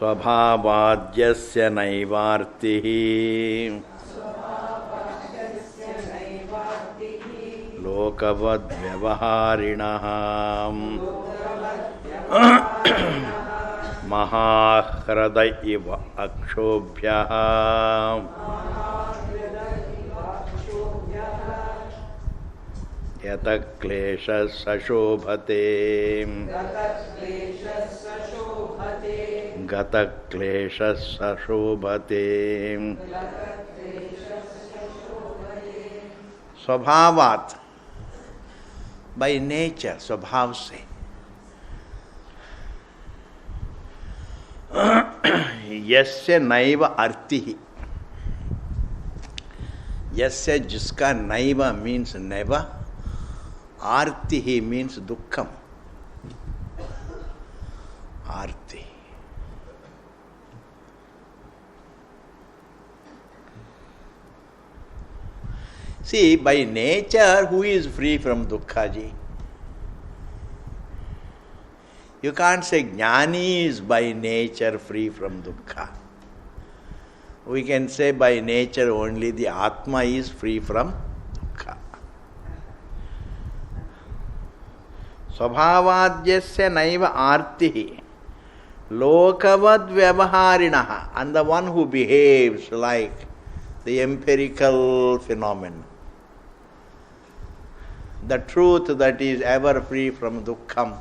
स्वभावाद्यस्य नैवार्तिः लोकवद्व्यवहारिणः महाह्रद इव अक्षोभ्यः यतः क्लेशः सशोभते गतः क्लेशः सशोभते। स्वभावात्, बाय नेचर, स्वभाव से। यस्य नैव अर्तिः, यस्य जिसका नैव मीन्स नेवर, आर्तिः मीन्स दुखम। Aarti, see, by nature, who is free from dukkha ji? You can't say Jnani is by nature free from dukkha. We can say by nature only the Atma is free from dukkha. Swabhavadyasya naiva artihi lokavad vyavaharinaha, and the one who behaves like the empirical phenomenon. The truth that is ever free from dukkham,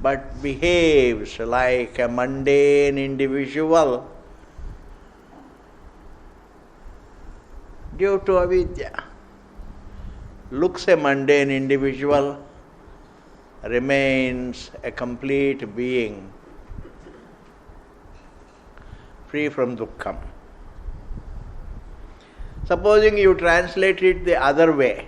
but behaves like a mundane individual due to avidya. Looks a mundane individual, remains a complete being, free from dukkham. Supposing you translate it the other way,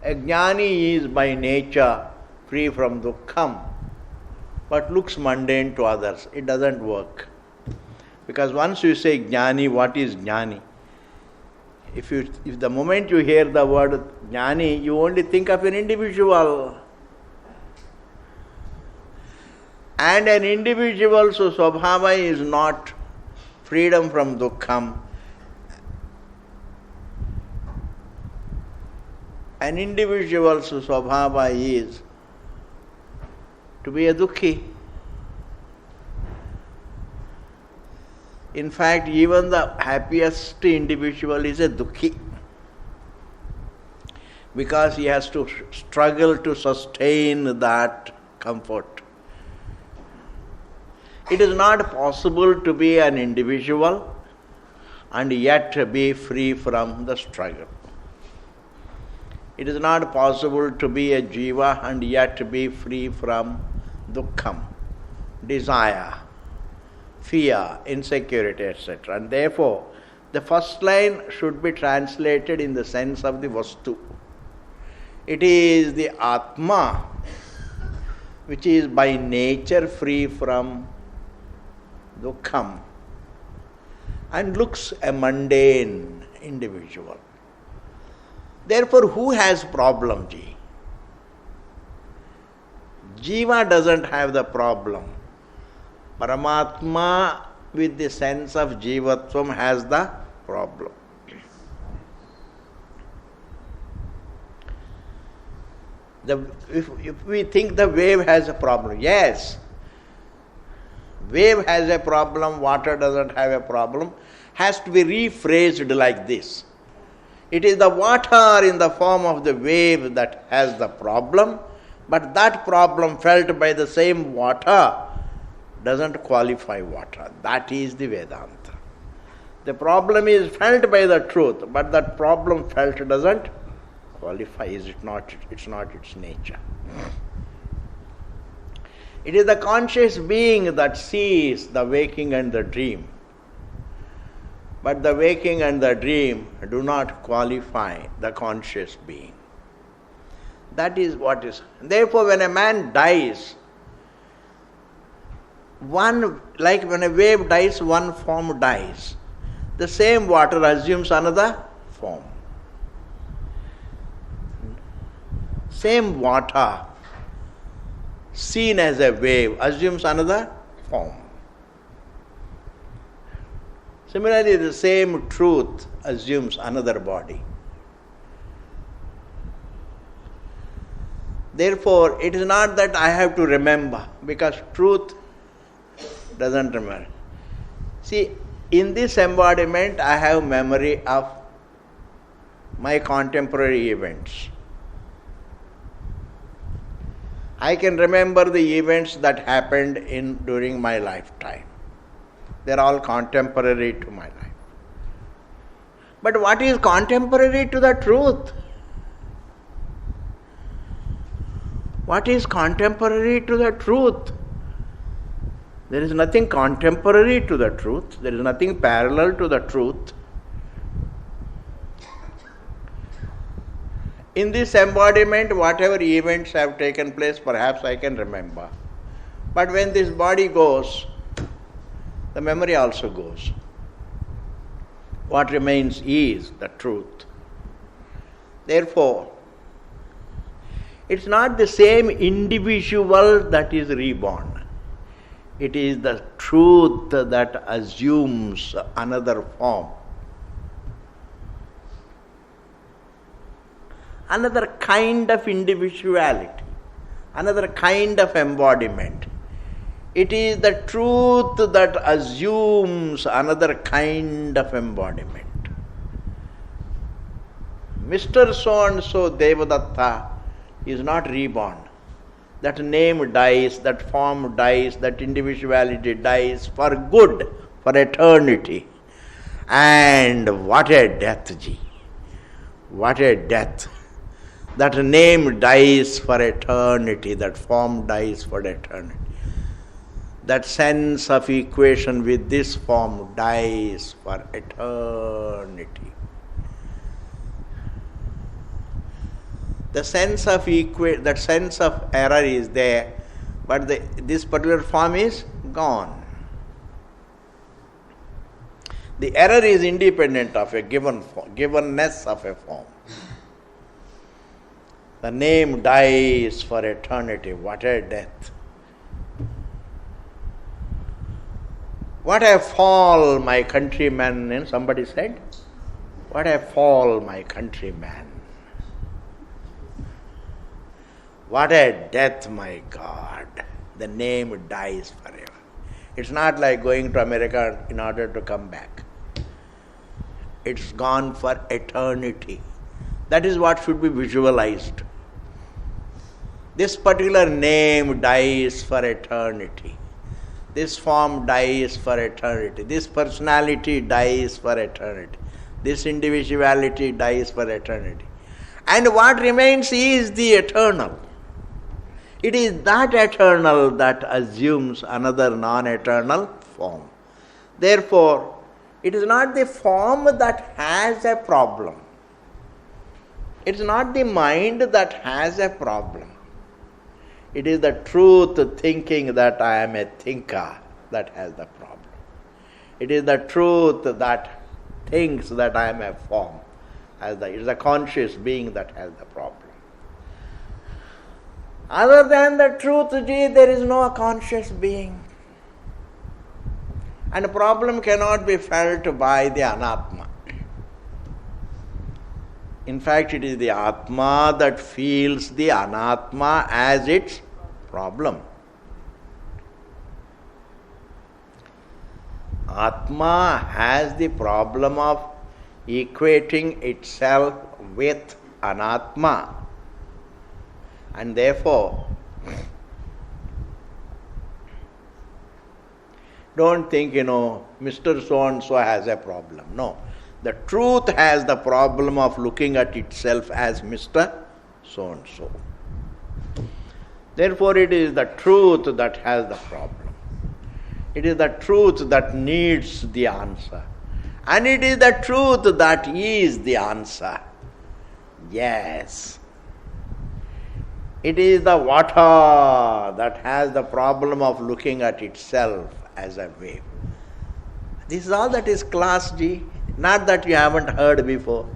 a jnani is by nature free from dukkham, but looks mundane to others. It doesn't work. Because once you say jnani, what is jnani? If the moment you hear the word jnani, you only think of an individual. And an individual's swabhava is not freedom from dukkham. An individual's swabhava is to be a dukkhi. In fact, even the happiest individual is a dukkhi, because he has to struggle to sustain that comfort. It is not possible to be an individual and yet be free from the struggle. It is not possible to be a jiva and yet be free from dukkham, desire, fear, insecurity, etc. And therefore, the first line should be translated in the sense of the vastu. It is the Atma which is by nature free from dukkham and looks a mundane individual. Therefore, who has problem, ji? Jiva doesn't have the problem. Paramatma with the sense of jivatvam has the problem. If we think the wave has a problem, yes, wave has a problem, water doesn't have a problem, has to be rephrased like this. It is the water in the form of the wave that has the problem, but that problem felt by the same water doesn't qualify water. That is the Vedanta. The problem is felt by the truth, but that problem felt doesn't qualify. It's not its nature. It is the conscious being that sees the waking and the dream. But the waking and the dream do not qualify the conscious being. That is what is. Therefore, when a man dies, like when a wave dies, one form dies. The same water assumes another form. Same water, seen as a wave, assumes another form. Similarly, the same truth assumes another body. Therefore, it is not that I have to remember, because truth doesn't remember. See, in this embodiment, I have memory of my contemporary events. I can remember the events that happened during my lifetime. They are all contemporary to my life. But what is contemporary to the truth? What is contemporary to the truth? There is nothing contemporary to the truth. There is nothing parallel to the truth. In this embodiment, whatever events have taken place, perhaps I can remember. But when this body goes, the memory also goes. What remains is the truth. Therefore, it's not the same individual that is reborn. It is the truth that assumes another form, another kind of individuality, another kind of embodiment. It is the truth that assumes another kind of embodiment. Mr. So-and-so Devadatta is not reborn. That name dies, that form dies, that individuality dies for good, for eternity. And what a death, Ji! What a death! That name dies for eternity, that form dies for eternity. That sense of equation with this form dies for eternity. The sense of that sense of error is there, but this particular form is gone. The error is independent of a givenness of a form. The name dies for eternity. What a death! What a fall, my countrymen, somebody said. What a fall, my countrymen. What a death, my God. The name dies forever. It's not like going to America in order to come back. It's gone for eternity. That is what should be visualized. This particular name dies for eternity. This form dies for eternity. This personality dies for eternity. This individuality dies for eternity. And what remains is the eternal. It is that eternal that assumes another non-eternal form. Therefore, it is not the form that has a problem. It is not the mind that has a problem. It is the truth thinking that I am a thinker that has the problem. It is the truth that thinks that I am a form. It is the conscious being that has the problem. Other than the truth, there is no conscious being. And the problem cannot be felt by the anatma. In fact, it is the atma that feels the anatma as its problem. Atma has the problem of equating itself with anatma. And therefore, don't think, Mr. So-and-so has a problem. No. The truth has the problem of looking at itself as Mr. So-and-so. Therefore, it is the truth that has the problem. It is the truth that needs the answer. And it is the truth that is the answer. Yes. It is the water that has the problem of looking at itself as a wave. This is all that is class G. Not that you haven't heard before.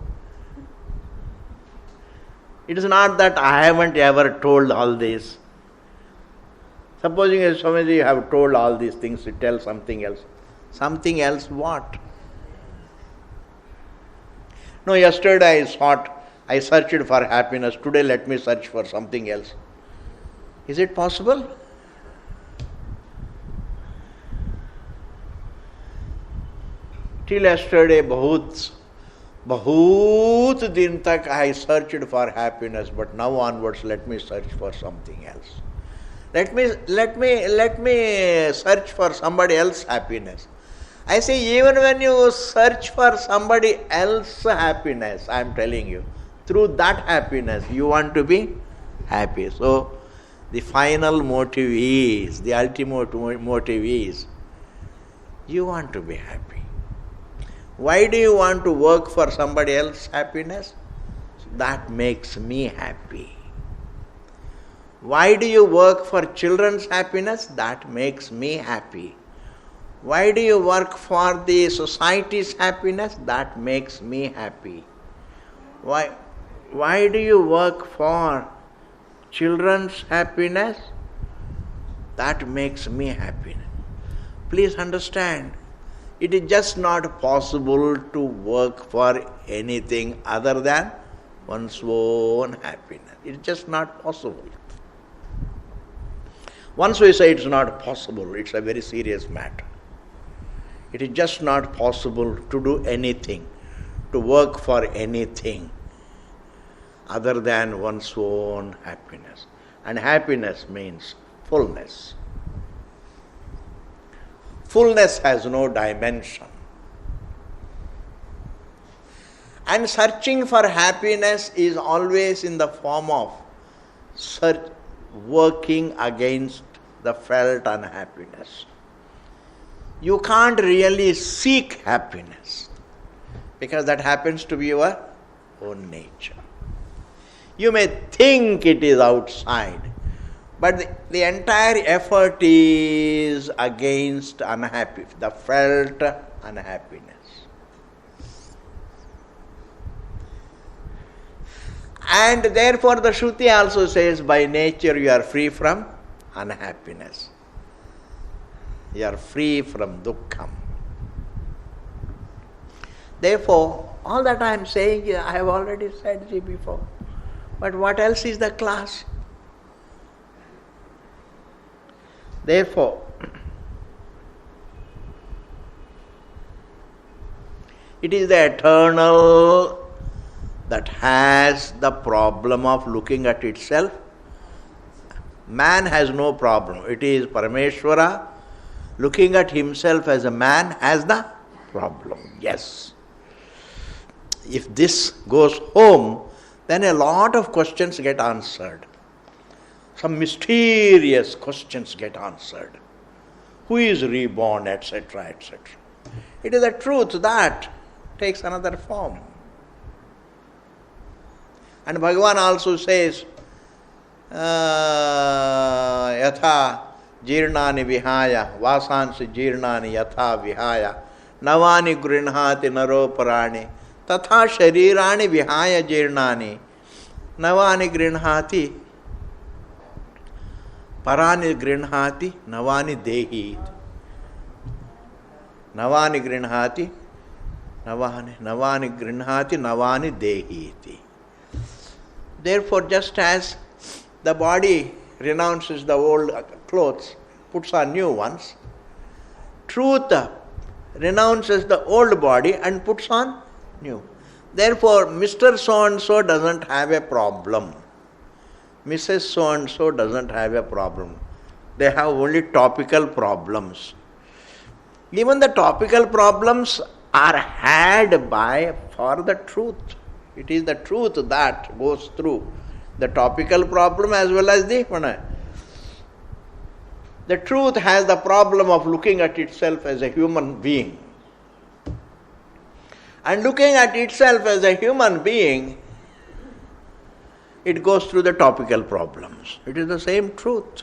It is not that I haven't ever told all this. Supposing Swamiji you have told all these things, you tell something else. Something else what? No, yesterday I searched for happiness. Today let me search for something else. Is it possible? Till yesterday, बहुत दिन तक I searched for happiness, but now onwards let me search for something else. Let me search for somebody else's happiness. I say, even when you search for somebody else's happiness, I am telling you, through that happiness you want to be happy. So the final motive is, the ultimate motive is, you want to be happy. Why do you want to work for somebody else's happiness? That makes me happy. Why do you work for children's happiness? That makes me happy. Why do you work for the society's happiness? That makes me happy. Why do you work for children's happiness? That makes me happy. Please understand, it is just not possible to work for anything other than one's own happiness. It is just not possible. Once we say it's not possible, it's a very serious matter. It is just not possible to do anything, to work for anything other than one's own happiness. And happiness means fullness. Fullness has no dimension. And searching for happiness is always in the form of working against the felt unhappiness. You can't really seek happiness because that happens to be your own nature. You may think it is outside, but the entire effort is against the felt unhappiness. And therefore the Shruti also says, by nature you are free from unhappiness. You are free from dukkham. Therefore, all that I am saying, I have already said before. But what else is the class? Therefore, it is the eternal that has the problem of looking at itself. Man has no problem. It is Parameshwara looking at himself as a man has the problem. Yes. If this goes home, then a lot of questions get answered. Some mysterious questions get answered. Who is reborn, etc., etc. It is the truth that takes another form. And Bhagavan also says, yatha jirnani vihaya, vasansi jirnani yatha vihaya, navani grinhati naroparani, tatha sharirani vihaya jirnani, navani grinhati, parani grinhati, navani dehi. Navani grinhati, navani grinhati, navani dehi. Therefore, just as the body renounces the old clothes, puts on new ones, truth renounces the old body and puts on new. Therefore, Mr. So-and-so doesn't have a problem. Mrs. So-and-so doesn't have a problem. They have only topical problems. Even the topical problems are had for the truth. It is the truth that goes through the topical problem as well as the truth has the problem of looking at itself as a human being. And looking at itself as a human being, it goes through the topical problems. It is the same truth.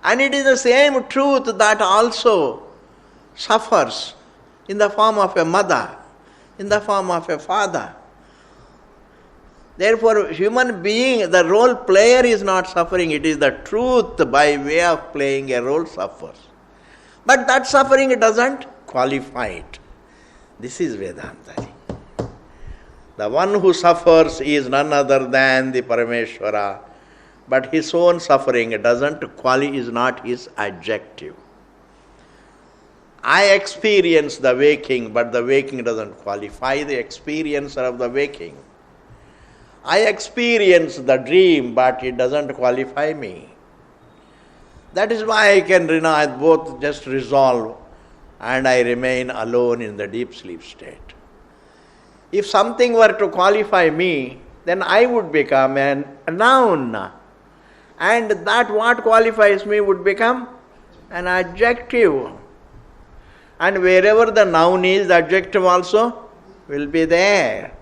And it is the same truth that also suffers in the form of a mother, in the form of a father, Therefore, human being, the role player is not suffering, it is the truth by way of playing a role suffers. But that suffering doesn't qualify it. This is Vedanta. The one who suffers is none other than the Parameshwara, but his own suffering is not his adjective. I experience the waking, but the waking doesn't qualify the experiencer of the waking. I experience the dream, but it doesn't qualify me. That is why I can both just resolve and I remain alone in the deep sleep state. If something were to qualify me, then I would become a noun. And that what qualifies me would become an adjective. And wherever the noun is, the adjective also will be there.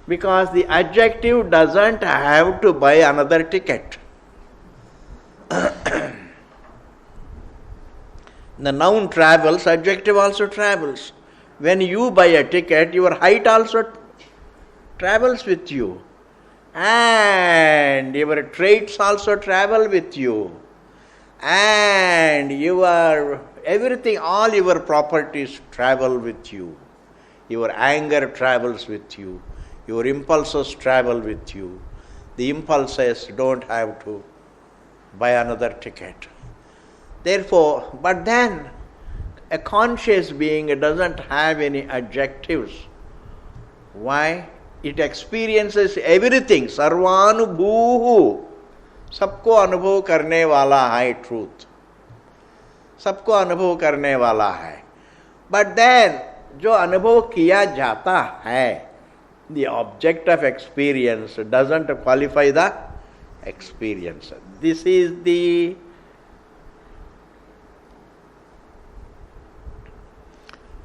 Because the adjective doesn't have to buy another ticket. The noun travels, adjective also travels. When you buy a ticket, your height also travels with you. And your traits also travel with you. And your everything, all your properties travel with you. Your anger travels with you. Your impulses travel with you. The impulses don't have to buy another ticket. Therefore, but then a conscious being doesn't have any adjectives. Why? It experiences everything. Sarvanubhuhu. सबको अनुभव करने वाला है truth. सबको अनुभव करने वाला है. But then, जो अनुभव किया जाता है, the object of experience doesn't qualify the experience. This is the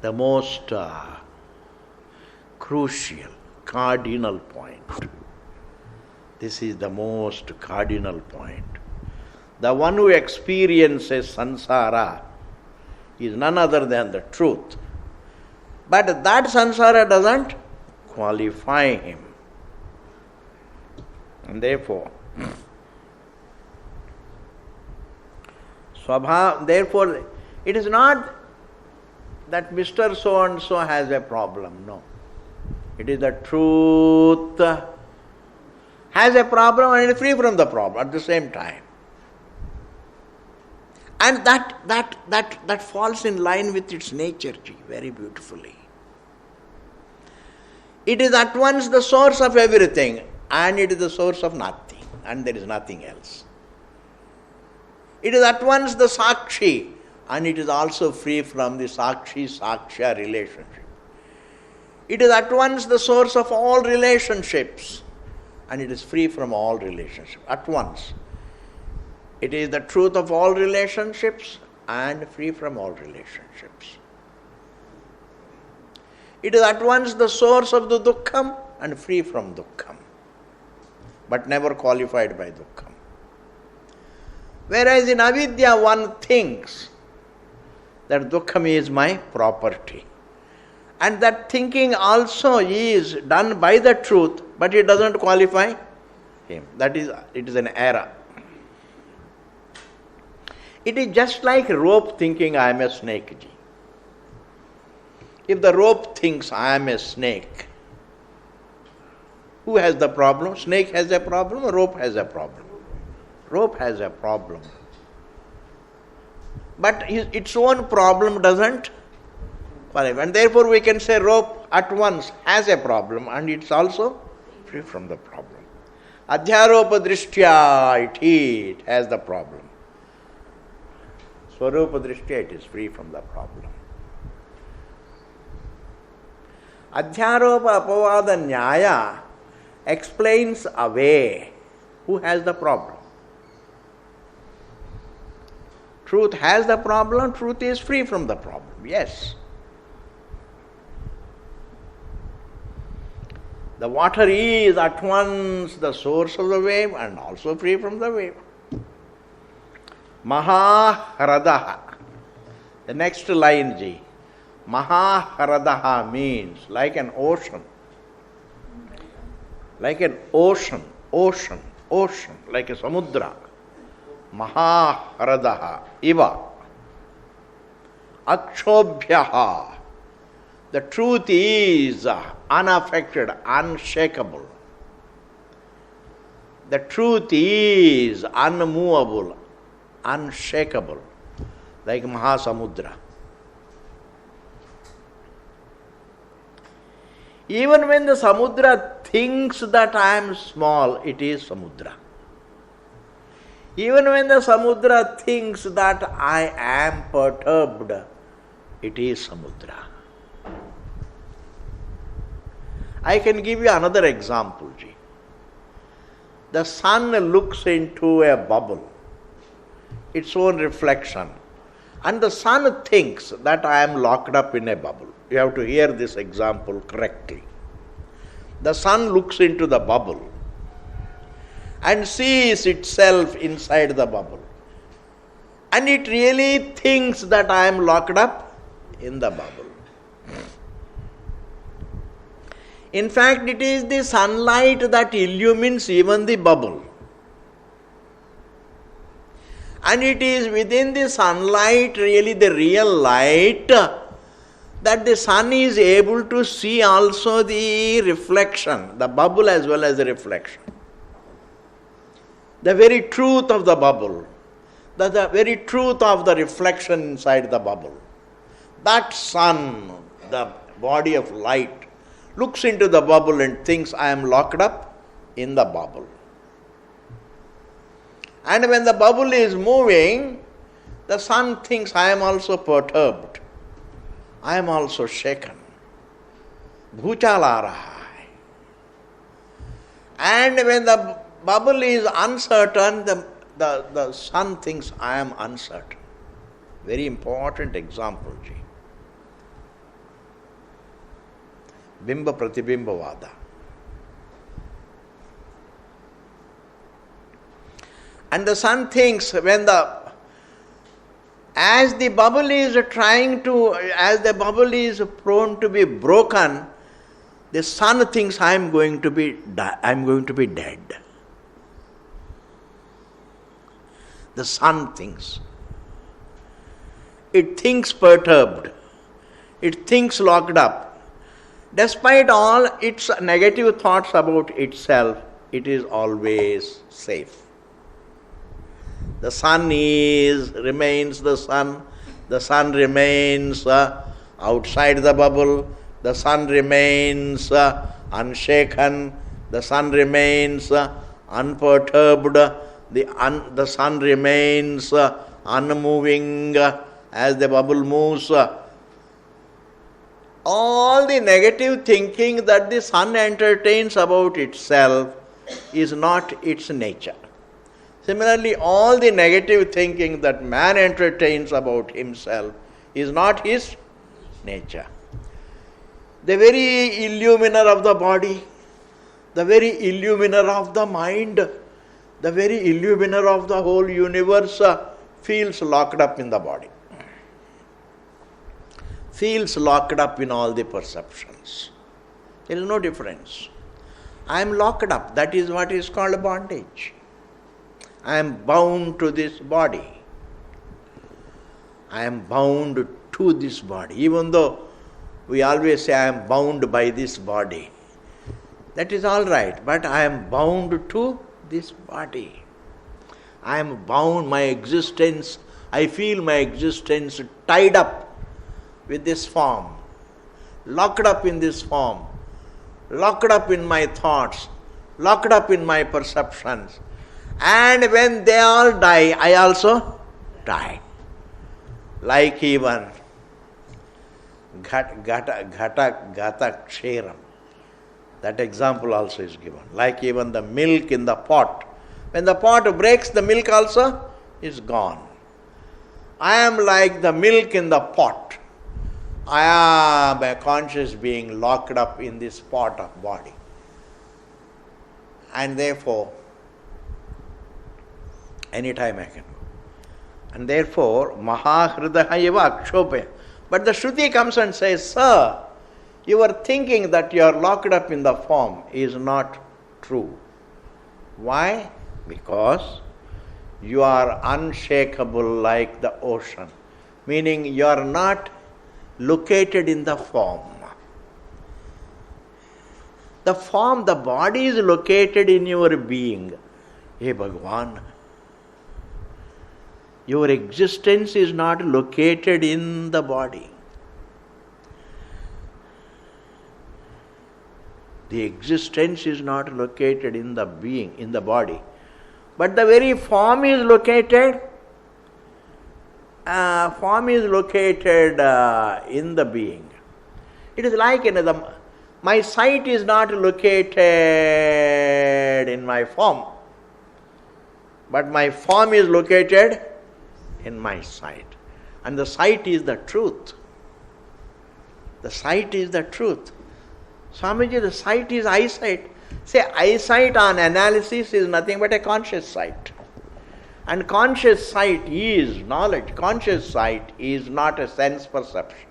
most crucial, cardinal point. This is the most cardinal point. The one who experiences samsara is none other than the truth. But that samsara doesn't qualify him. And therefore, therefore, it is not that Mr. So-and-so has a problem. No. It is the truth has a problem and is free from the problem at the same time. And that falls in line with its nature, very beautifully. It is at once the source of everything and it is the source of nothing, and there is nothing else. It is at once the Sakshi and it is also free from the Sakshi-Saksha relationship. It is at once the source of all relationships and it is free from all relationships. At once. It is the truth of all relationships and free from all relationships. It is at once the source of the dukkham and free from dukkham, but never qualified by dukkham. Whereas in avidya one thinks that dukkham is my property. And that thinking also is done by the truth, but it doesn't qualify him. It is an error. It is just like rope thinking I am a snake. If the rope thinks I am a snake, who has the problem? Snake has a problem or rope has a problem? Rope has a problem. But its own problem doesn't qualify. And therefore we can say rope at once has a problem and it's also free from the problem. Adhyaropa drishtya, it has the problem. Swarupa drishtya, it is free from the problem. Adhyaropa apavada nyaya explains away who has the problem. Truth has the problem, truth is free from the problem, yes. The water is at once the source of the wave and also free from the wave. Mahaharadaha. The next line, Ji. Mahaharadaha means like an ocean. like an ocean, like a samudra. Mahahradaha iva. Akshobhyaha. The truth is unaffected, unshakable. The truth is unmovable, unshakable, like Mahasamudra. Even when the Samudra thinks that I am small, it is Samudra. Even when the Samudra thinks that I am perturbed, it is Samudra. I can give you another example, Ji. The sun looks into a bubble, its own reflection, and the sun thinks that I am locked up in a bubble. You have to hear this example correctly. The sun looks into the bubble and sees itself inside the bubble, and it really thinks that I am locked up in the bubble. In fact, it is the sunlight that illumines even the bubble. And it is within the sunlight, really the real light, that the sun is able to see also the reflection, the bubble as well as the reflection. The very truth of the bubble, the very truth of the reflection inside the bubble. That sun, the body of light, looks into the bubble and thinks I am locked up in the bubble. And when the bubble is moving, the sun thinks I am also perturbed. I am also shaken. Bhuchalarahai. And when the bubble is uncertain, the sun thinks I am uncertain. Very important example, Ji. Bimba Pratibimba Vada. And the sun thinks as the bubble is prone to be broken, the sun thinks I am going to be dead. The sun thinks. It thinks perturbed. It thinks locked up. Despite all its negative thoughts about itself, it is always safe. The sun remains the sun. The sun remains outside the bubble. The sun remains unshaken. The sun remains unperturbed. The sun remains unmoving as the bubble moves. All the negative thinking that the sun entertains about itself is not its nature. Similarly, all the negative thinking that man entertains about himself is not his nature. The very illuminer of the body, the very illuminer of the mind, the very illuminer of the whole universe feels locked up in the body. Feels locked up in all the perceptions. There is no difference. I am locked up. That is what is called bondage. I am bound to this body. I am bound to this body. Even though we always say I am bound by this body. That is all right, but I am bound to this body. I am bound, my existence, I feel my existence tied up with this form, locked up in this form, locked up in my thoughts, locked up in my perceptions. And when they all die, I also die. Like even Gata Ksheram. That example also is given. Like even the milk in the pot. When the pot breaks, the milk also is gone. I am like the milk in the pot. I am a conscious being locked up in this pot of body. And therefore, anytime I can go. And therefore, Mahahridaha eva akshobhya. But the Shruti comes and says, sir, your thinking that you are locked up in the form is not true. Why? Because you are unshakable like the ocean, meaning you are not located in the form. The form, the body is located in your being. Hey Bhagavan, your existence is not located in the body. The existence is not located in the being, in the body. But the very form is located in the being. It is like my sight is not located in my form, but my form is located in my sight. And the sight is the truth. The sight is the truth. Swamiji, the sight is eyesight. Say, eyesight on analysis is nothing but a conscious sight. And conscious sight is knowledge. Conscious sight is not a sense perception.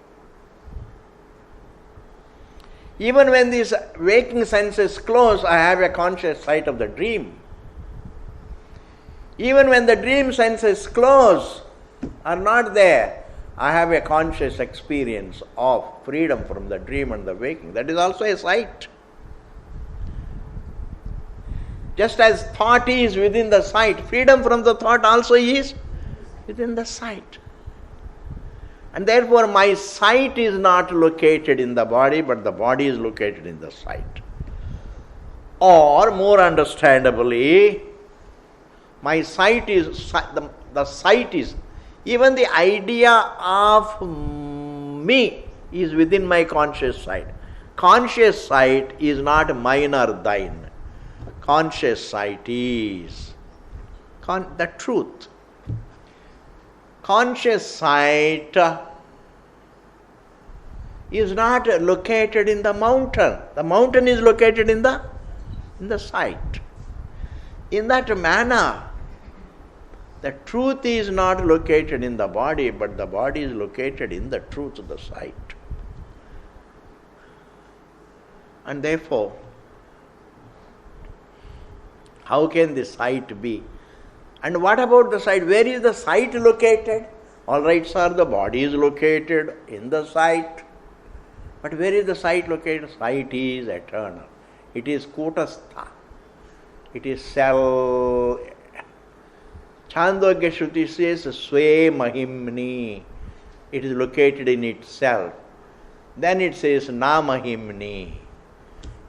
Even when these waking senses close, I have a conscious sight of the dream. Even when the dream senses close, are not there, I have a conscious experience of freedom from the dream and the waking. That is also a sight. Just as thought is within the sight, freedom from the thought also is within the sight. And therefore my sight is not located in the body, but the body is located in the sight. Or more understandably, my sight is, the sight is, even the idea of me is within my conscious sight. Conscious sight is not mine or thine. Conscious sight is the truth. Conscious sight is not located in the mountain. The mountain is located in the sight. In that manner, the truth is not located in the body, but the body is located in the truth of the sight. And therefore, how can the sight be? And what about the sight? Where is the sight located? All right, sir, the body is located in the sight. But where is the sight located? Sight is eternal. It is kutastha. It is self. Chandogya Shruti says, Swe Mahimni. It is located in itself. Then it says, Na Mahimni.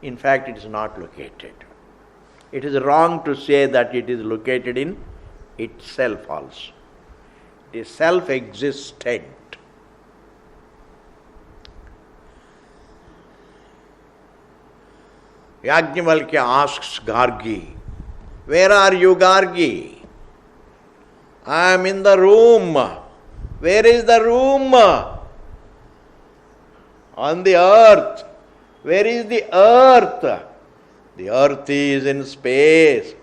In fact, it is not located. It is wrong to say that it is located in itself also. It is self-existent. Yajnavalkya asks Gargi, where are you, Gargi? I am in the room. Where is the room? On the earth. Where is the earth? The earth is in space.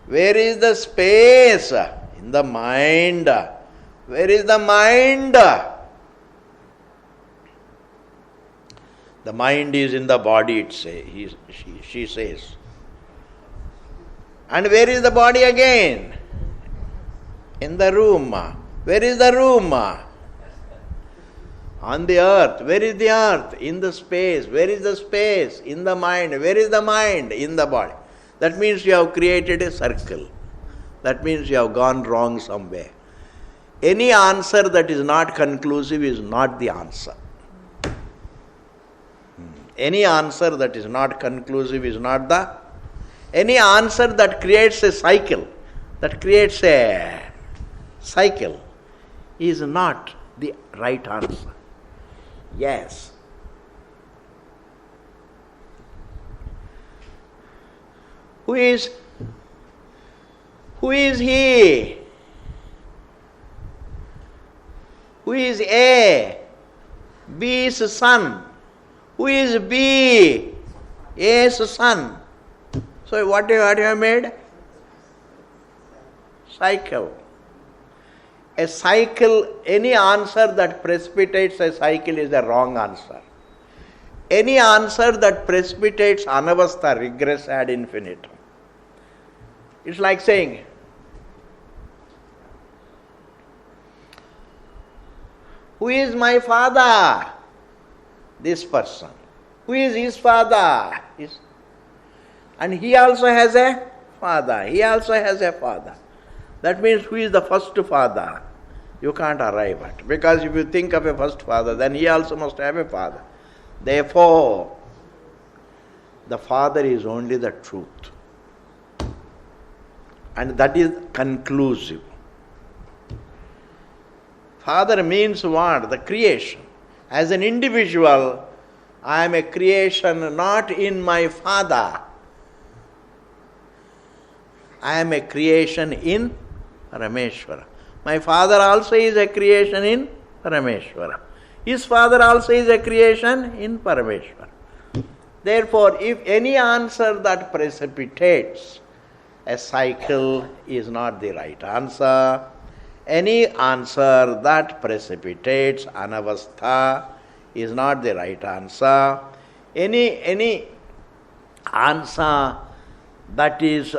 Where is the space? In the mind. Where is the mind? The mind is in the body, she says. And where is the body again? In the room. Where is the room? On the earth. Where is the earth? In the space. Where is the space? In the mind. Where is the mind? In the body. That means you have created a circle. That means you have gone wrong somewhere. Any answer that is not conclusive is not the answer. Any answer that is not conclusive is not the... Any answer that creates a cycle, is not the right answer. Yes. Who is he? Who is A? B is son. Who is B? A's son. So what you have made? Cycle. A cycle, any answer that precipitates a cycle is the wrong answer. any answer that precipitates anavastha, regress ad infinitum. It's like saying, who is my father? This person. Who is his father? And he also has a father. He also has a father. That means who is the first father? You can't arrive at. Because if you think of a first father, then he also must have a father. Therefore, the father is only the truth. And that is conclusive. Father means what? The creation. As an individual, I am a creation not in my father. I am a creation in Rameshwara. My father also is a creation in Rameshwara. His father also is a creation in Parameshwara. Therefore, if any answer that precipitates a cycle is not the right answer, any answer that precipitates anavastha is not the right answer, any answer that is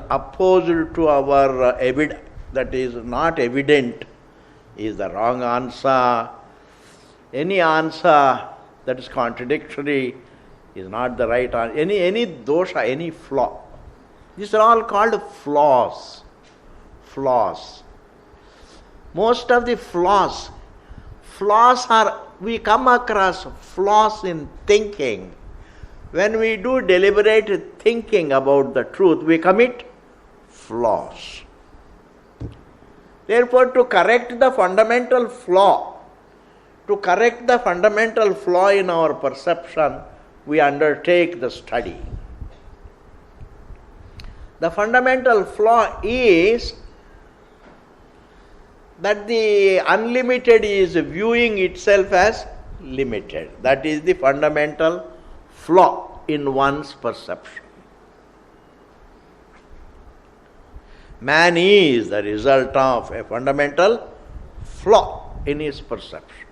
opposed to our that is not evident is the wrong answer. Any answer that is contradictory is not the right answer. Any dosha, any flaw. These are all called flaws. Flaws. Most of the flaws are, we come across flaws in thinking. When we do deliberate thinking about the truth, we commit flaws. Therefore, to correct the fundamental flaw in our perception, we undertake the study. The fundamental flaw is that the unlimited is viewing itself as limited. That is the fundamental flaw in one's perception. Man is the result of a fundamental flaw in his perception.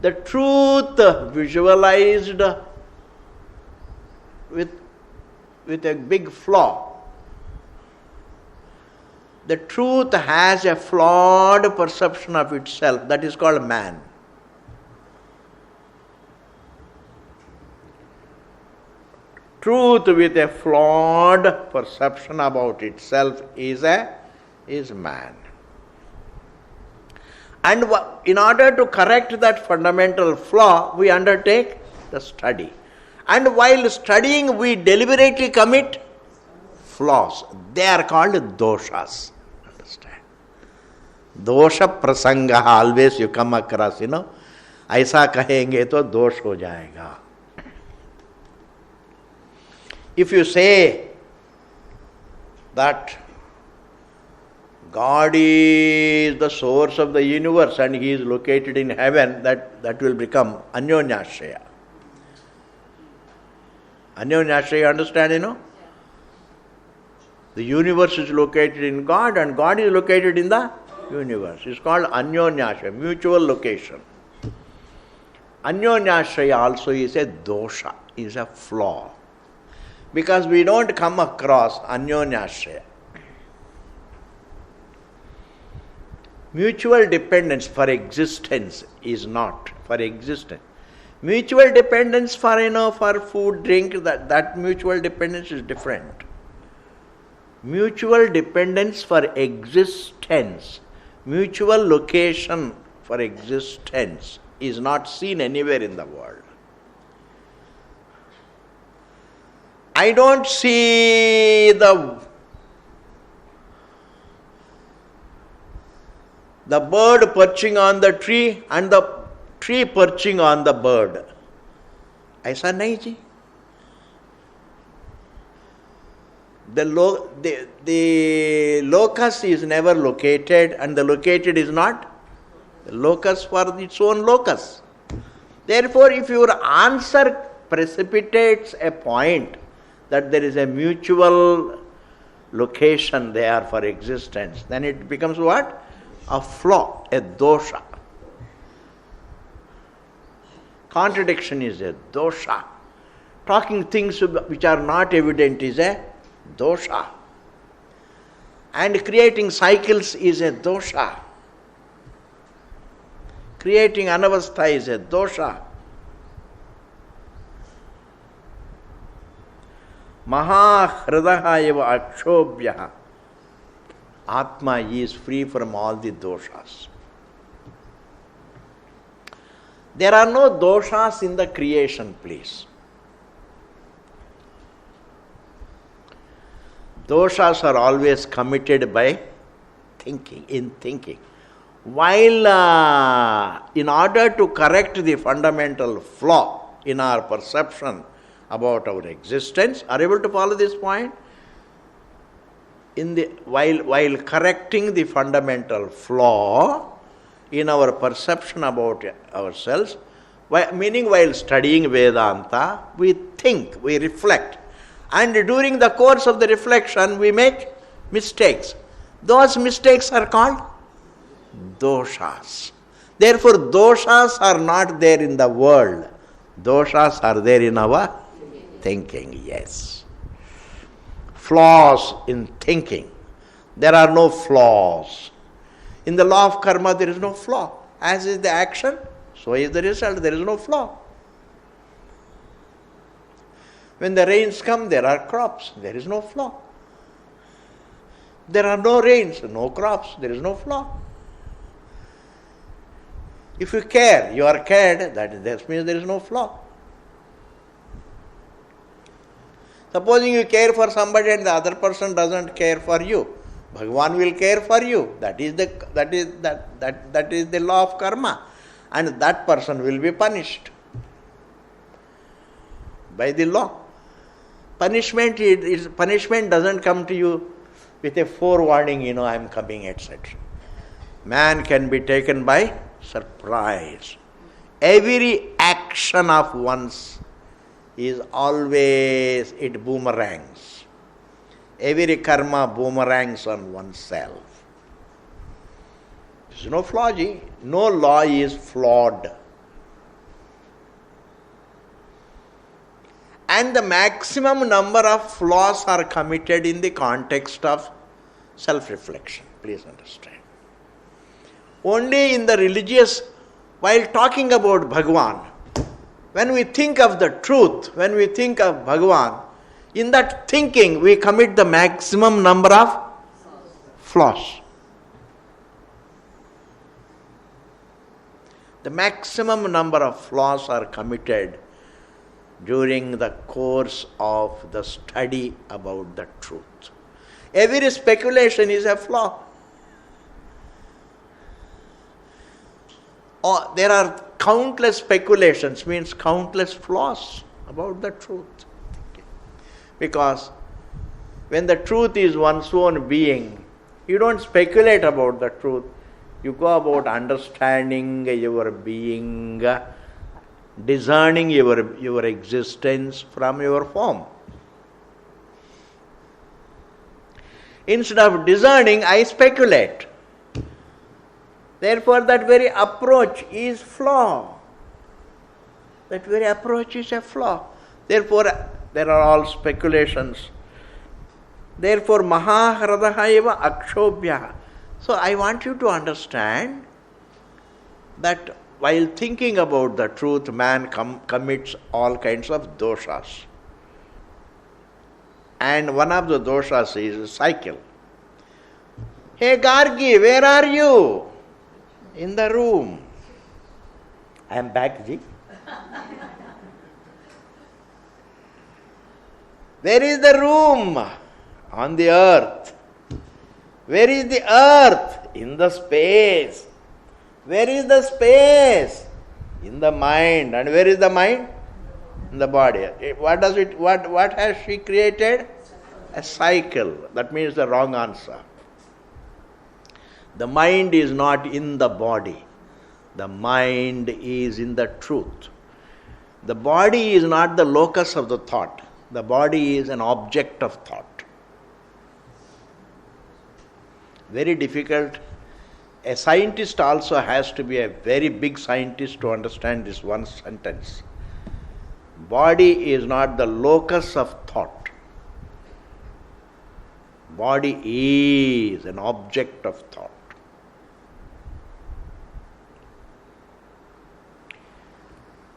The truth visualized with a big flaw. The truth has a flawed perception of itself. That is called man. Truth with a flawed perception about itself is man. And in order to correct that fundamental flaw, we undertake the study. And while studying, we deliberately commit flaws. They are called doshas. Understand? Dosha prasanga, always you come across, aisa kahenge to dosh ho jayega. If you say that God is the source of the universe and He is located in heaven, that will become Anyonyashaya. Anyonyashaya, understand, The universe is located in God and God is located in the universe. It's called Anyonyashaya, mutual location. Anyonyashaya also is a dosha, is a flaw. Because we don't come across Anyonyashaya. Mutual dependence for existence is not for existence. Mutual dependence for food, drink, that mutual dependence is different. Mutual dependence for existence, mutual location for existence is not seen anywhere in the world. I don't see the bird perching on the tree and the tree perching on the bird. Aisa nahi ji. The locus is never located and the located is not the locus for its own locus. Therefore, if your answer precipitates a point that there is a mutual location there for existence, then it becomes what? A flaw, a dosha. Contradiction is a dosha. Talking things which are not evident is a dosha. And creating cycles is a dosha. Creating anavastha is a dosha. Maha hridaha eva akshobhya. Atma is free from all the doshas. There are no doshas in the creation, please. Doshas are always committed by thinking. While in order to correct the fundamental flaw in our perception about our existence, are able to follow this point? While correcting the fundamental flaw in our perception about ourselves, meaning while studying Vedanta, we think, we reflect. And during the course of the reflection, we make mistakes. Those mistakes are called doshas. Therefore, doshas are not there in the world. Doshas are there in our thinking, yes. Flaws in thinking. There are no flaws. In the law of karma, there is no flaw. As is the action, so is the result. There is no flaw. When the rains come, there are crops. There is no flaw. There are no rains, no crops. There is no flaw. If you care, you are cared, that means there is no flaw. Supposing you care for somebody and the other person doesn't care for you, Bhagavan will care for you. That is the law of karma. And that person will be punished by the law. Punishment doesn't come to you with a forewarning, I am coming, etc. Man can be taken by surprise. Every action of one's is always, it boomerangs. Every karma boomerangs on oneself. There is no flaw, ji. No law is flawed. And the maximum number of flaws are committed in the context of self-reflection. Please understand. Only in the religious, while talking about Bhagavan, when we think of the truth, when we think of Bhagavan, in that thinking we commit the maximum number of flaws. The maximum number of flaws are committed during the course of the study about the truth. Every speculation is a flaw. There are countless speculations, means countless flaws about the truth. Because when the truth is one's own being, you don't speculate about the truth. You go about understanding your being, discerning your existence from your form. Instead of discerning, I speculate. Therefore, that very approach is flaw. That very approach is a flaw. Therefore, there are all speculations. Therefore, maha hradaha eva akshobhya. So, I want you to understand that while thinking about the truth, man commits all kinds of doshas. And one of the doshas is a cycle. Hey Gargi, where are you? In the room. I am back, ji. Where is the room? On the earth. Where is the earth? In the space. Where is the space? In the mind. And where is the mind? In the body. What has she created? A cycle. That means the wrong answer. The mind is not in the body. The mind is in the truth. The body is not the locus of the thought. The body is an object of thought. Very difficult A scientist also has to be a very big scientist to understand this one sentence. Body is not the locus of thought. Body is an object of thought.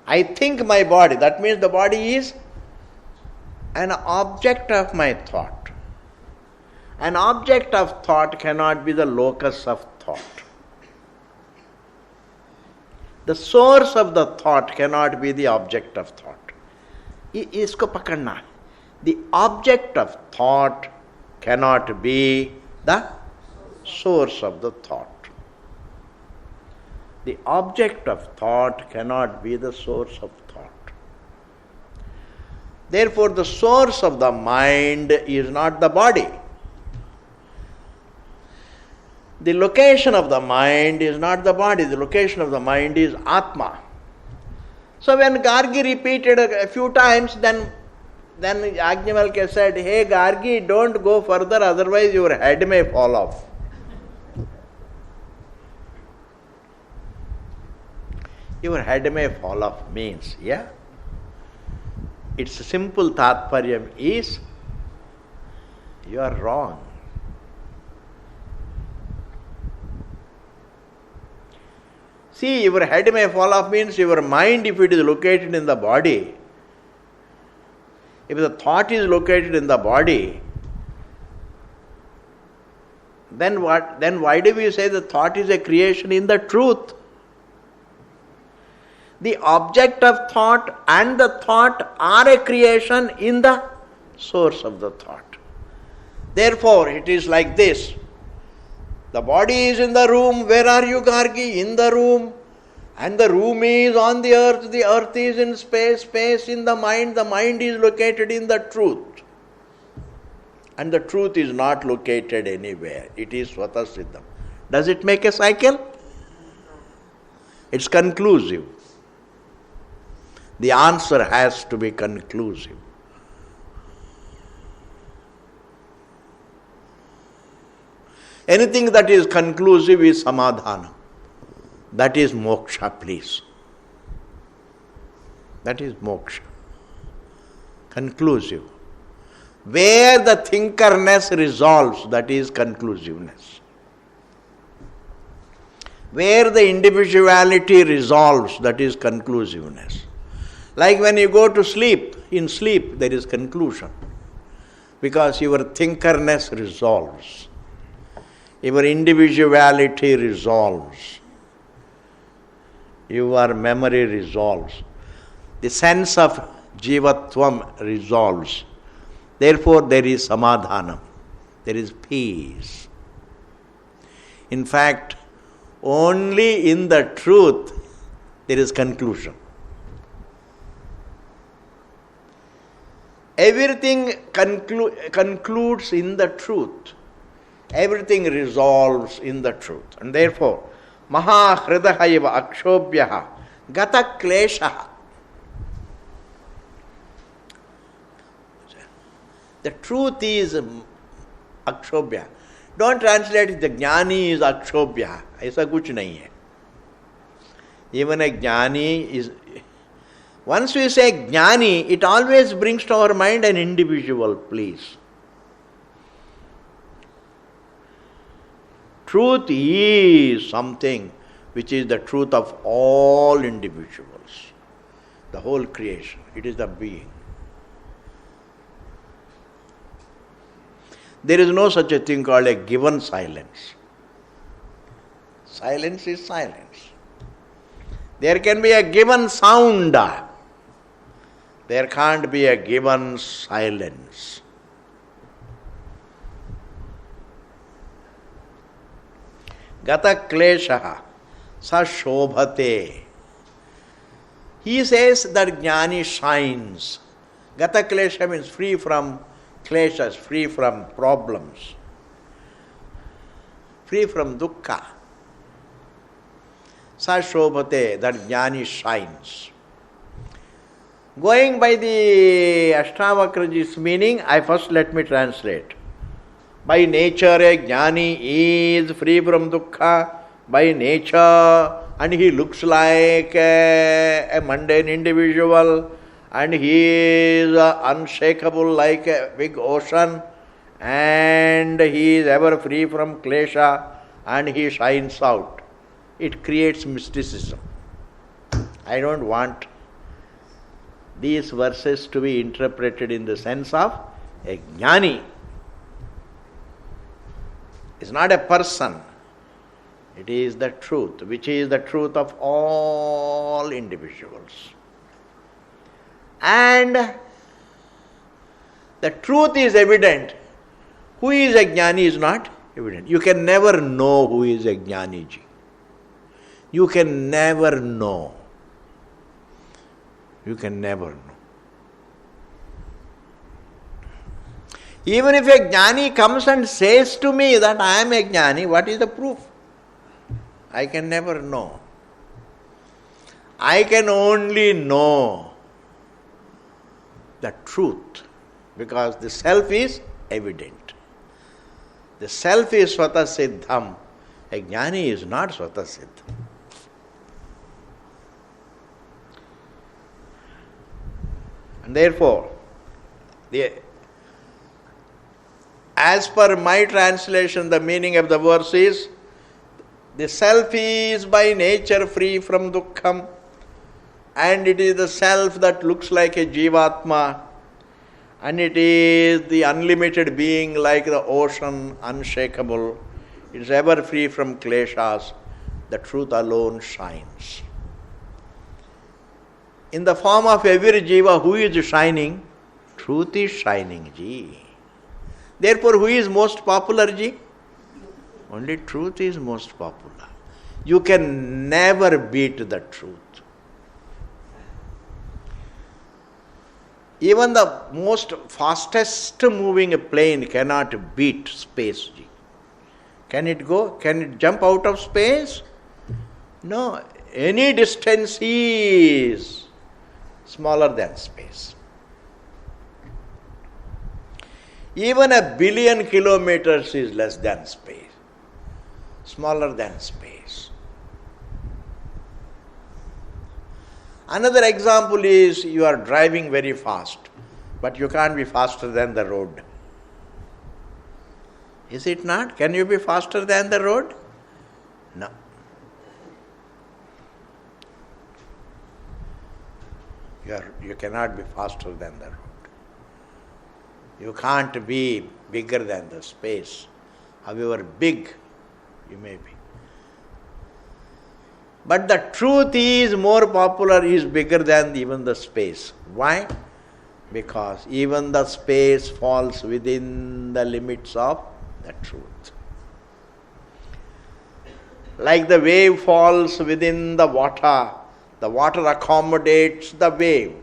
I think my body, that means the body is an object of my thought. An object of thought cannot be the locus of thought. The source of the thought cannot be the object of thought. इसको पकड़ना है. The object of thought cannot be the source of the thought. The object of thought cannot be the source of thought. Therefore, the source of the mind is not the body. The location of the mind is not the body. The location of the mind is Atma. So when Gargi repeated a few times, then Yajnavalkya said, "Hey Gargi, don't go further, otherwise your head may fall off." Your head may fall off means, its simple tatparyam is, you are wrong. See, your head may fall off means your mind, if it is located in the body, if the thought is located in the body, then what? Then why do we say the thought is a creation in the truth? The object of thought and the thought are a creation in the source of the thought. Therefore, it is like this. The body is in the room. Where are you, Gargi? In the room. And the room is on the earth is in space, space in the mind is located in the truth. And the truth is not located anywhere. It is Swata Siddham. Does it make a cycle? It's conclusive. The answer has to be conclusive. Anything that is conclusive is samadhana. That is moksha, please. That is moksha. Conclusive. Where the thinkerness resolves, that is conclusiveness. Where the individuality resolves, that is conclusiveness. Like when you go to sleep, in sleep there is conclusion. Because your thinkerness resolves. Your individuality resolves. Your memory resolves. The sense of jivatvam resolves. Therefore there is samadhanam. There is peace. In fact, only in the truth there is conclusion. Everything concludes in the truth. Everything resolves in the truth. And therefore, maha hridahaiva akshobhyaha gata kleshaha. The truth is akshobhya. Don't translate it, the jnani is akshobhya. Aisa kuch nahi hai. Even a jnani is... Once we say jnani, it always brings to our mind an individual, please. Truth is something which is the truth of all individuals, the whole creation. It is the being. There is no such a thing called a given silence. Silence is silence. There can be a given sound. There can't be a given silence. Gata kleshaha sa shobhate. He says that jnani shines. Gata klesha means free from kleshas, free from problems, free from dukkha. Sa shobhate, that jnani shines. Going by the Ashtavakraji's meaning, let me translate. By nature, a jnani is free from dukkha, by nature, and he looks like a mundane individual, and he is unshakable like a big ocean, and he is ever free from klesha, and he shines out. It creates mysticism. I don't want these verses to be interpreted in the sense of a jnani. It's not a person. It is the truth, which is the truth of all individuals. And the truth is evident. Who is a jnani is not evident. You can never know who is a jnani ji. You can never know. You can never know. Even if a jnani comes and says to me that I am a jnani, what is the proof? I can never know. I can only know the truth, because the self is evident. The self is swata siddham. A jnani is not swata siddham. And therefore, as per my translation, the meaning of the verse is, the self is by nature free from dukkham, and it is the self that looks like a jivatma, and it is the unlimited being like the ocean, unshakable. It is ever free from kleshas. The truth alone shines. In the form of every jiva, who is shining? Truth is shining, ji. Therefore, who is most popular, ji? Only truth is most popular. You can never beat the truth. Even the most fastest moving plane cannot beat space, ji. Can it go? Can it jump out of space? No. Any distance is smaller than space. Even 1 billion kilometers is less than space, smaller than space. Another example is, you are driving very fast, but you can't be faster than the road. Is it not? Can you be faster than the road? No. You cannot be faster than the road. You can't be bigger than the space. However big you may be. But the truth is more popular, is bigger than even the space. Why? Because even the space falls within the limits of the truth. Like the wave falls within the water accommodates the wave.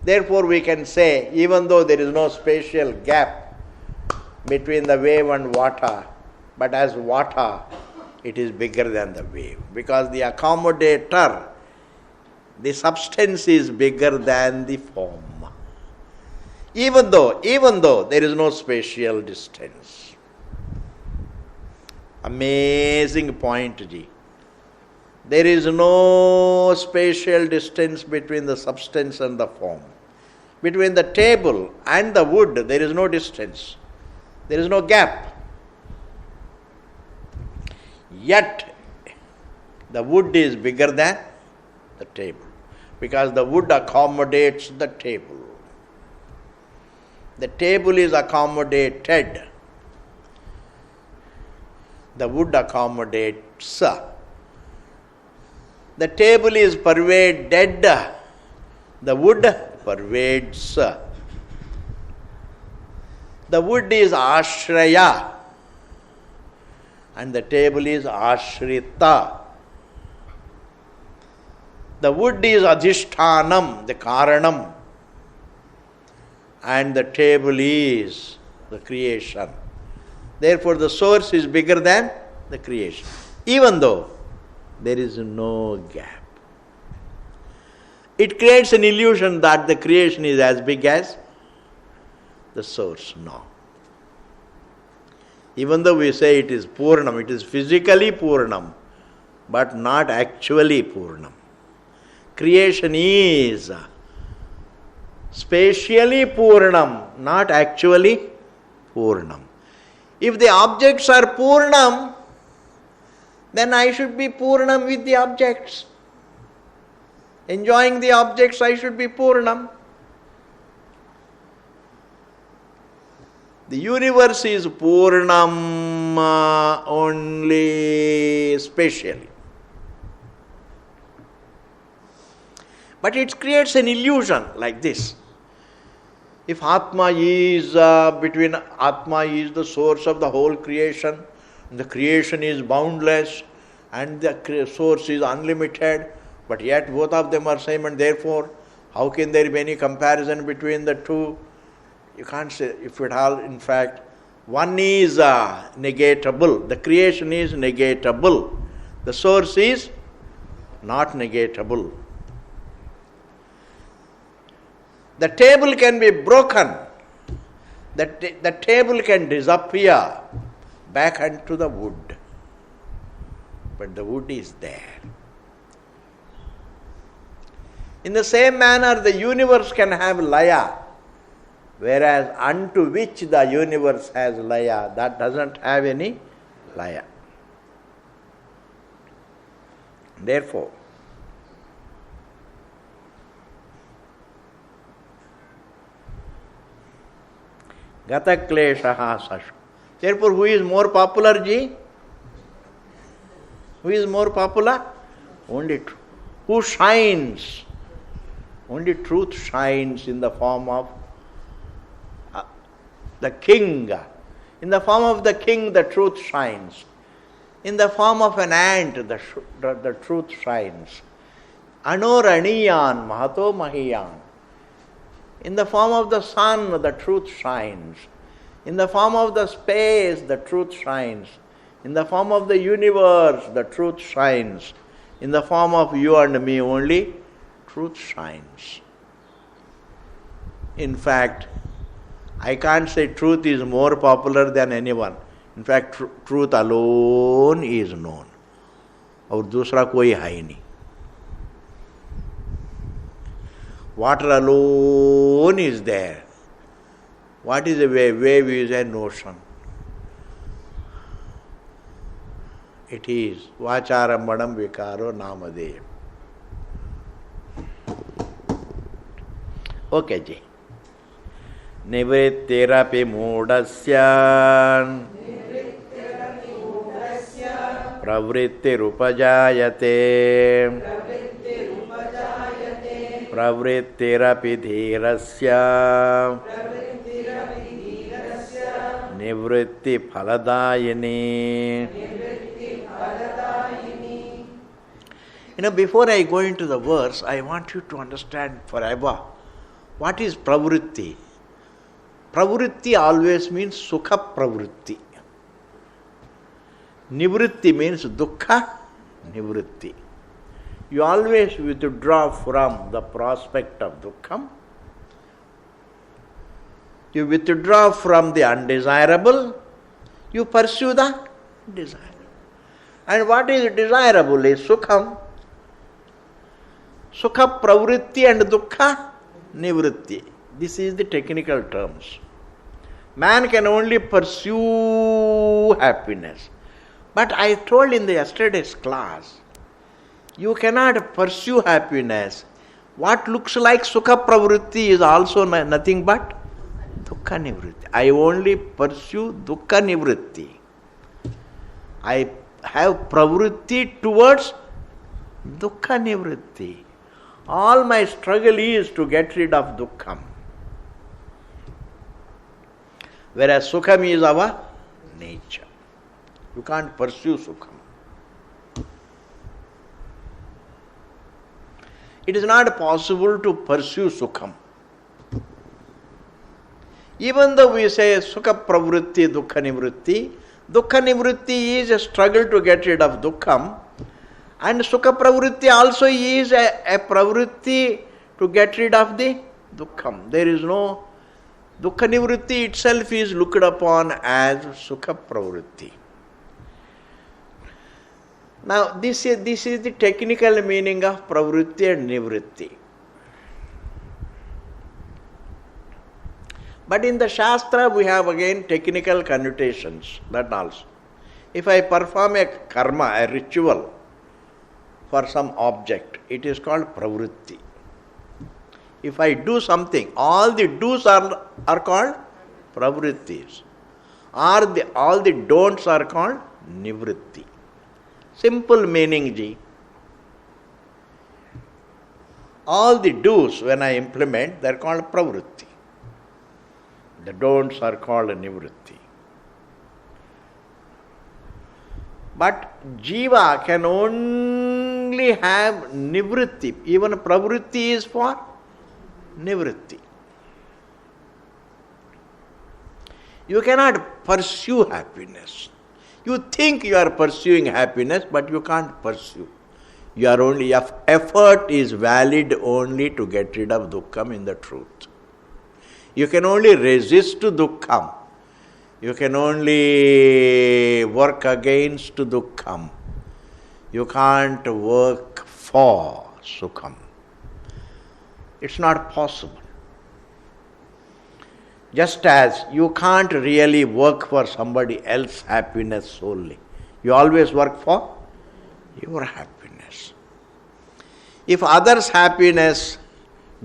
Therefore we can say, even though there is no spatial gap between the wave and water, but as water, it is bigger than the wave. Because the accommodator, the substance is bigger than the form. Even though there is no spatial distance. Amazing point, ji. There is no spatial distance between the substance and the form. Between the table and the wood, there is no distance. There is no gap. Yet, the wood is bigger than the table, because the wood accommodates the table. The table is accommodated. The wood accommodates. The table is pervaded. The wood pervades. The wood is ashraya, and the table is ashrita. The wood is adhishthanam, the karanam, and the table is the creation. Therefore, the source is bigger than the creation, even though there is no gap. It creates an illusion that the creation is as big as the source. No. Even though we say it is Purnam, it is physically Purnam, but not actually Purnam. Creation is spatially Purnam, not actually Purnam. If the objects are Purnam, then I should be Purnam with the objects. Enjoying the objects, I should be Purnam. The universe is Purnam only spatially. But it creates an illusion like this. If Atma is between Atma is the source of the whole creation, the creation is boundless and the source is unlimited, but yet both of them are same, and therefore how can there be any comparison between the two? You can't say, if at all. In fact, one is negatable. The creation is negatable. The source is not negatable. The table can be broken. The table can disappear back into the wood. But the wood is there. In the same manner, the universe can have laya, whereas unto which the universe has laya, that doesn't have any laya. Therefore, Gata kleshaha sashu. Therefore, who is more popular, ji? Who is more popular? Only truth. Who shines? Only truth shines in the form of the king. In the form of the king, the truth shines. In the form of an ant, the truth shines. Anoraniyan mahato mahiyan. In the form of the sun, the truth shines. In the form of the space, the truth shines. In the form of the universe, the truth shines. In the form of you and me only, truth shines. In fact, I can't say truth is more popular than anyone. In fact, truth alone is known. और दूसरा कोई है ही नहीं. Water alone is there. What is a wave? Wave is an ocean. It is Vacharambanam Vikaro Namadeyam. Okay, ji. Nivrittirapi moodasya pravrittirupajayate pravrittirapi dhirasya nivritti phaladayini. Before I go into the verse, I want you to understand forever what is pravritti. Pravritti always means sukha pravritti. Nivritti means dukkha nivritti. You always withdraw from the prospect of dukkham. You withdraw from the undesirable. You pursue the desirable. And what is desirable is sukham. Sukha pravritti and dukkha nivritti. This is the technical terms. Man can only pursue happiness. But I told in the yesterday's class, you cannot pursue happiness. What looks like sukha pravritti is also nothing but dukkha nivritti. I only pursue dukkha nivritti. I have pravritti towards dukkha nivritti. All my struggle is to get rid of dukkham. Whereas sukham is our nature. You can't pursue sukham. It is not possible to pursue sukham. Even though we say sukha pravritti, dukkha nivritti is a struggle to get rid of dukkham, and sukha pravritti also is a pravritti to get rid of the dukkham. There is no dukkha nivritti itself is looked upon as sukha pravritti. Now, this is the technical meaning of pravritti and nivritti. But in the Shastra, we have again technical connotations, that also. If I perform a karma, a ritual for some object, it is called pravritti. If I do something, all the do's are called pravrittis. All the don'ts are called nivritti. Simple meaning, ji. All the do's when I implement, they are called pravritti. The don'ts are called nivritti. But jiva can only have nivritti. Even pravritti is for nivritti. You cannot pursue happiness. You think you are pursuing happiness, but you can't pursue. Your only effort is valid only to get rid of dukkham in the truth. You can only resist to dukkham. You can only work against dukkham. You can't work for sukham. It's not possible. Just as you can't really work for somebody else's happiness solely. You always work for your happiness. If others' happiness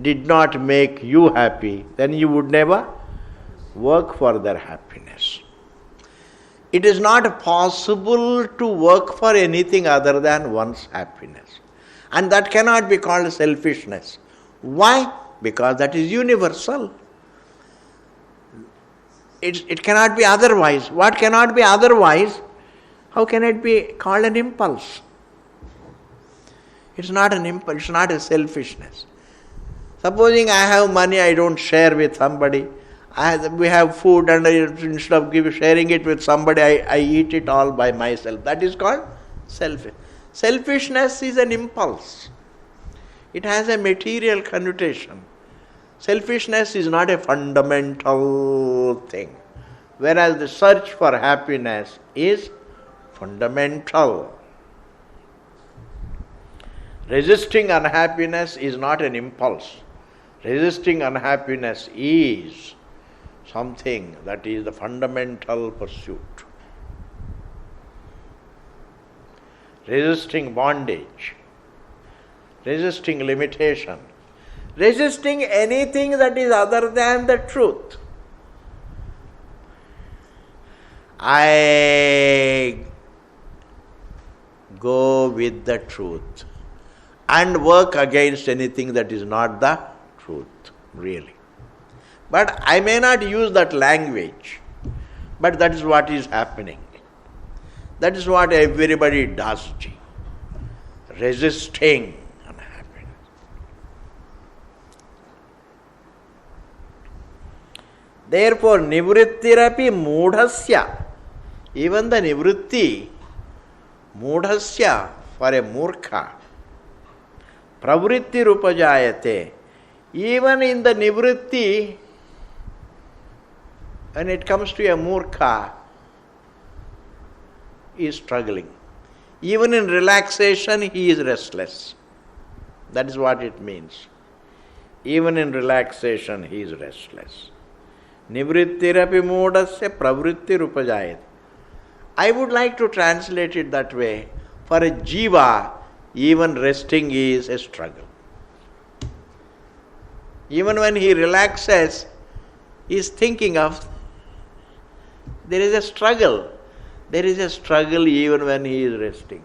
did not make you happy, then you would never work for their happiness. It is not possible to work for anything other than one's happiness. And that cannot be called selfishness. Why? Because that is universal. It cannot be otherwise. What cannot be otherwise? How can it be called an impulse? It's not an impulse, it's not a selfishness. Supposing I have money, I don't share with somebody. We have food and instead of sharing it with somebody, I eat it all by myself. That is called selfish. Selfishness is an impulse. It has a material connotation. Selfishness is not a fundamental thing, whereas the search for happiness is fundamental. Resisting unhappiness is not an impulse. Resisting unhappiness is something that is the fundamental pursuit. Resisting bondage, resisting limitation, resisting anything that is other than the truth. I go with the truth and work against anything that is not the truth, really. But I may not use that language, but that is what is happening. That is what everybody does, resisting unhappiness. Therefore, nivrittirapi mudhasya, even the nivritti, mudhasya, for a murkha, pravritti rupajayate, even in the nivritti, when it comes to a murkha, he is struggling. Even in relaxation, he is restless. That is what it means. Even in relaxation, he is restless. Nivrittirapi mudasya pravritti rupajayate. I would like to translate it that way. For a jiva, even resting is a struggle. Even when he relaxes, he is thinking of, there is a struggle. There is a struggle even when he is resting.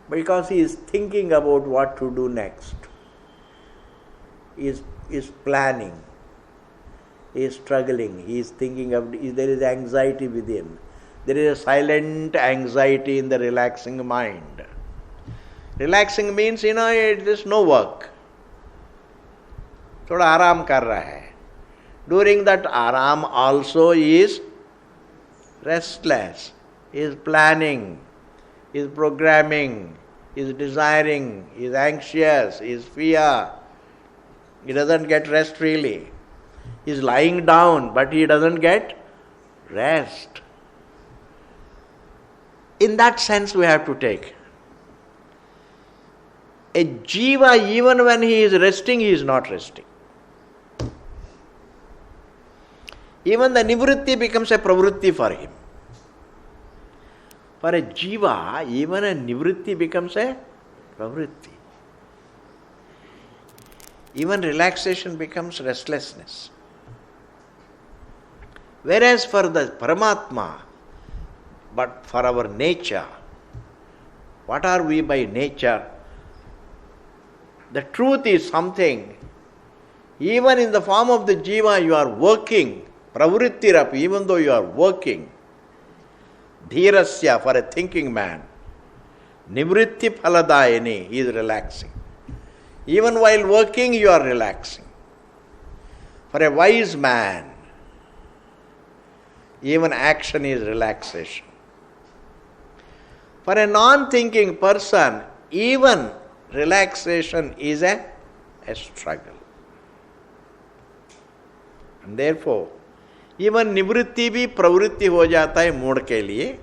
Because he is thinking about what to do next. He is planning. He is struggling. He is thinking of, there is anxiety within. There is a silent anxiety in the relaxing mind. Relaxing means, there is no work. Thoda आराम कर रहा है. During that आराम also is restless, is planning, is programming, is desiring, is anxious, is fear. He doesn't get rest really. He is lying down, but he doesn't get rest. In that sense we have to take. A jiva, even when he is resting, he is not resting. Even the nivritti becomes a pravritti for him. For a jiva, even a nivritti becomes a pravritti. Even relaxation becomes restlessness. Whereas for the Paramatma, but for our nature, what are we by nature? The truth is something, even in the form of the jiva you are working, pravrittirap, even though you are working, dhirasya, for a thinking man, nivritti phaladayini, he is relaxing. Even while working you are relaxing. For a wise man, even action is relaxation. For a non-thinking person, even relaxation is a struggle. And therefore, even निवृत्ति भी प्रवृत्ति हो जाता है mood के लिए,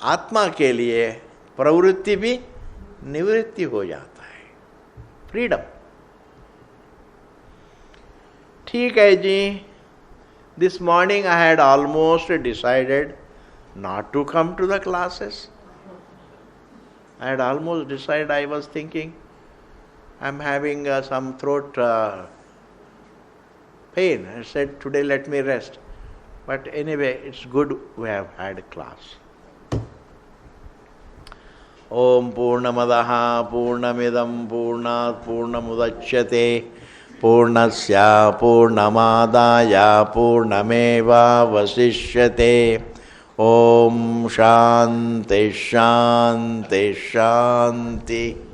आत्मा के लिए प्रवृत्ति भी निवृत्ति हो जाता है. फ्रीडम. ठीक है जी. This morning I had almost decided not to come to the classes. I had almost decided, I was thinking, I'm having some throat pain. I said, today let me rest. But anyway, it's good we have had a class. Om Purnamadaha Purnamidam Purnat Purnamudachyate Purnasya Purnamadaya Purnameva Vasishyate. Om Shanti Shanti Shanti.